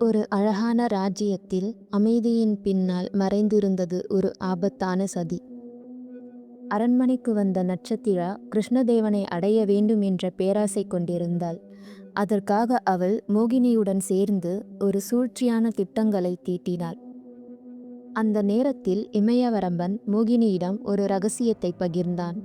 ஒரு அழகான ராஜ்யத்தில் அமைதியின் பின்னால் மறைந்திருந்தது ஒரு ஆபத்தான சதி. அரண்மனைக்கு வந்த நட்சத்திரா கிருஷ்ணதேவனை அடைய வேண்டும் என்ற பேராசை கொண்டிருந்தாள். அதற்காக அவள் மோகினியுடன் சேர்ந்து ஒரு சூழ்ச்சியான திட்டங்களை தீட்டினாள். அந்த நேரத்தில் இமயவரம்பன் மோகினியிடம் ஒரு ரகசியத்தை பகிர்ந்தான்.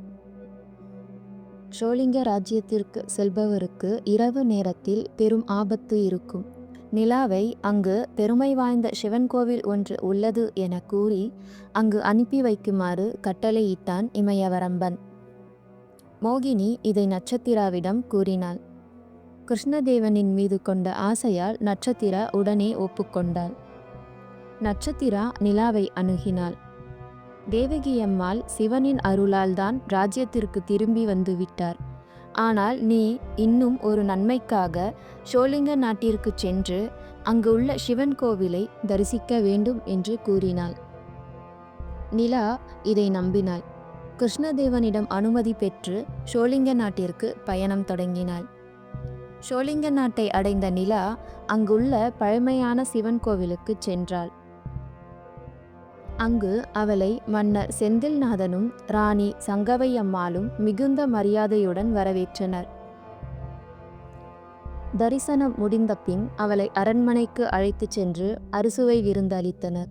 ஷோலிங்க ராஜ்யத்திற்கு செல்பவருக்கு இரவு நேரத்தில் பெரும் ஆபத்து இருக்கும். நிலாவை அங்கு பெருமை வாய்ந்த சிவன் கோவில் ஒன்று உள்ளது என கூறி அங்கு அனுப்பி வைக்குமாறு கட்டளையிட்டான் இமயவரம்பன். மோகினி இதை நட்சத்திராவிடம் கூறினாள். கிருஷ்ணதேவனின் மீது கொண்ட ஆசையால் நட்சத்திரா உடனே ஒப்புக்கொண்டாள். நட்சத்திரா நிலாவை அணுகினாள். தேவகியம்மாள் சிவனின் அருளால் தான் ராஜ்யத்திற்கு திரும்பி வந்து விட்டார். ஆனால் நீ இன்னும் ஒரு நன்மைக்காக ஷோலிங்க நாட்டிற்கு சென்று அங்கு உள்ள சிவன் கோவிலை தரிசிக்க வேண்டும் என்று கூறினாள். நிலா இதை நம்பினாள். கிருஷ்ணதேவனிடம் அனுமதி பெற்று ஷோலிங்க நாட்டிற்கு பயணம் தொடங்கினாள். ஷோலிங்க நாட்டை அடைந்த நிலா அங்குள்ள பழமையான சிவன் கோவிலுக்கு சென்றாள். அங்கு அவளை மன்னர் செந்தில்நாதனும் ராணி சங்கவையம்மாளும் மிகுந்த மரியாதையுடன் வரவேற்றனர். தரிசனம் முடிந்த பின் அவளை அரண்மனைக்கு அழைத்துச் சென்று அறுசுவை விருந்து அளித்தனர்.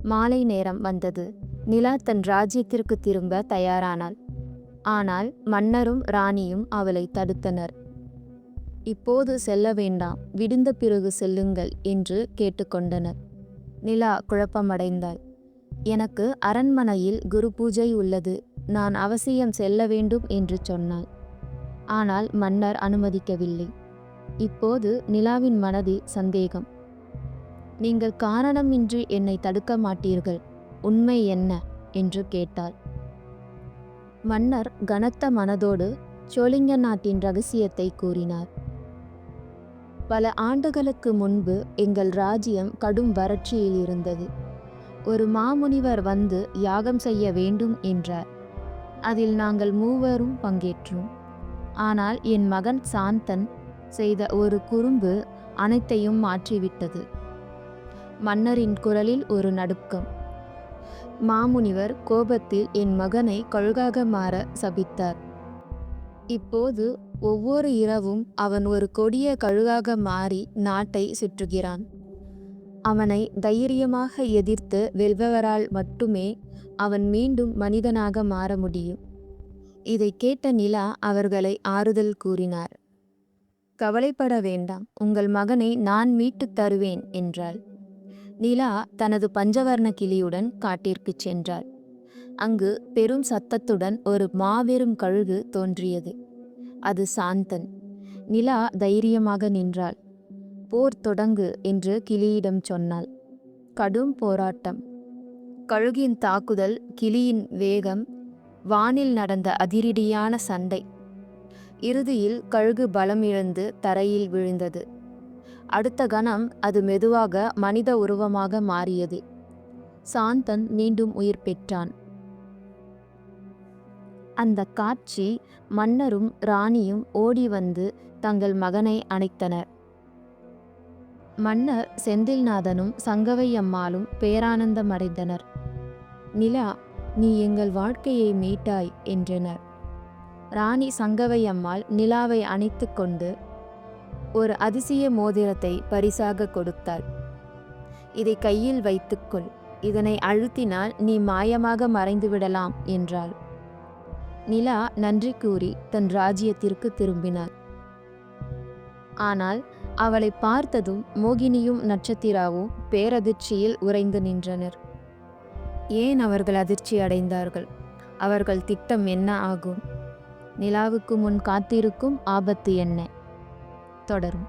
மாலை நேரம் வந்தது. நிலா தன் ராஜ்யத்திற்கு திரும்ப தயாரானாள். ஆனால் மன்னரும் ராணியும் அவளை தடுத்தனர். இப்போது செல்ல வேண்டாம், விடிந்த பிறகு செல்லுங்கள் என்று கேட்டுக்கொண்டனர். நிலா குழப்பமடைந்தாள். எனக்கு அரண்மனையில் குரு பூஜை உள்ளது, நான் அவசியம் செல்ல வேண்டும் என்று சொன்னாள். ஆனால் மன்னர் அனுமதிக்கவில்லை. இப்போது நிலாவின் மனதில் சந்தேகம். நீங்கள் காரணமின்றி என்னை தடுக்க மாட்டீர்கள், உண்மை என்ன என்று கேட்டாள். மன்னர் கனத்த மனதோடு ஷோலிங்க நாட்டின் ரகசியத்தை கூறினார். பல ஆண்டுகளுக்கு முன்பு எங்கள் ராஜ்யம் கடும் வறட்சியில் இருந்தது. ஒரு மாமுனிவர் வந்து யாகம் செய்ய வேண்டும் என்றார். அதில் நாங்கள் மூவரும் பங்கேற்றோம். ஆனால் என் மகன் சாந்தன் செய்த ஒரு குறும்பு அனைத்தையும் மாற்றிவிட்டது. மன்னரின் குரலில் ஒரு நடுக்கம். மாமுனிவர் கோபத்தில் என் மகனை கழுகாக மாற சபித்தார். இப்போது ஒவ்வொரு இரவும் அவன் ஒரு கொடிய கழுகாக மாறி நாட்டை சுற்றுகிறான். அவனை தைரியமாக எதிர்த்து வெல்பவரால் மட்டுமே அவன் மீண்டும் மனிதனாக மாற முடியும். இதை கேட்ட நிலா அவர்களை ஆறுதல் கூறினார். கவலைப்பட வேண்டாம், உங்கள் மகனை நான் மீட்டுத் தருவேன் என்றாள். நிலா தனது பஞ்சவர்ண கிளியுடன் காட்டிற்கு சென்றாள். அங்கு பெரும் சத்தத்துடன் ஒரு மாபெரும் கழுகு தோன்றியது. அது சாந்தன். நிலா தைரியமாக நின்றாள். போர் தொடங்கு என்று கிளியிடம் சொன்னாள். கடும் போராட்டம். கழுகின் தாக்குதல், கிளியின் வேகம், வானில் நடந்த அதிரடியான சண்டை. இறுதியில் கழுகு பலம் இழந்து தரையில் விழுந்தது. அடுத்த கணம் அது மெதுவாக மனித உருவமாக மாறியது. சாந்தன் மீண்டும் உயிர் பெற்றான். அந்த காட்சி மன்னரும் ராணியும் ஓடி வந்து தங்கள் மகனை அணைத்தனர். மன்னர் செந்தில்நாதனும் சங்கவையம்மாளும் பேரானந்தமடைந்தனர். நிலா, நீ எங்கள் வாழ்க்கையை மீட்டாய் என்றனர். ராணி சங்கவையம்மாள் நிலாவை அணைத்து கொண்டு ஒரு அதிசய மோதிரத்தை பரிசாக கொடுத்தாள். இதை கையில் வைத்துக்கொள், இதனை அழுத்தினால் நீ மாயமாக மறைந்துவிடலாம் என்றாள். நிலா நன்றி கூறி தன் ராஜ்யத்திற்கு திரும்பினாள். ஆனால் அவளை பார்த்ததும் மோகினியும் நட்சத்திராவும் பேரதிர்ச்சியில் உறைந்து நின்றனர். ஏன் அவர்கள் அதிர்ச்சி அடைந்தார்கள்? அவர்கள் திட்டம் என்ன ஆகும்? நிலாவுக்கு முன் காத்திருக்கும் ஆபத்து என்ன? தொடரும்.